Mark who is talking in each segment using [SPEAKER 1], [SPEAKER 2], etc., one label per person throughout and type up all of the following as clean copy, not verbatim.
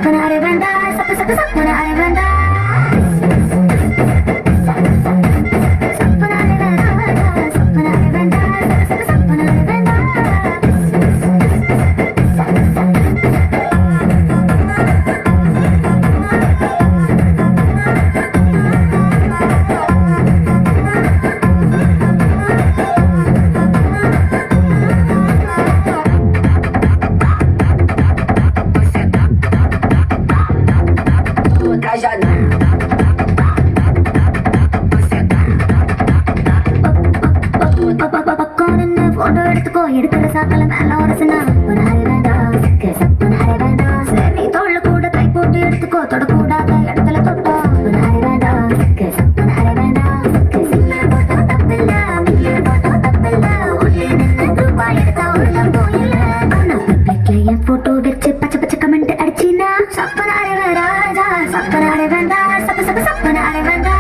[SPEAKER 1] சப்பனாரே வேண்டா சப்பு சப்பு சப்பனாரே வேண்டா எடுக்கிற சாக்கல மேல உரசுனா சரி தோல்ல கூட கை போட்டு எடுத்துக்கோ தொடக்கூடாத இடத்துல தொட்டா போட்டோ வச்சு பச்சை பச்சை கமெண்ட் அடிச்சினா சப்பனாரே ராஜா சப்பனாரே வேண்டா சப்ப சப்ப சப்பனாரே வேண்டா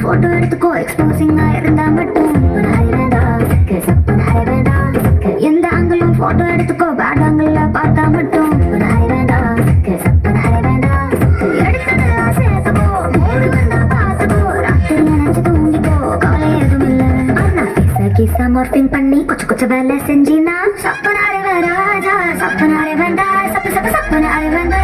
[SPEAKER 1] போட்டோ எடுத்துக்கோ எக்ஸ்போசிங்கா இருந்தா மட்டும் எந்த ஆங்கிளும் போட்டோ எடுத்துக்கோ பேட் ஆங்கிள் பார்த்தா மட்டும் மார்பிங் பண்ணி கொச்ச கொச்ச வேலை செஞ்சினா சப்பனாரே ராஜா சப்பனாரே வேண்டா சப்ப சப்ப சப்பனாரே வேண்டா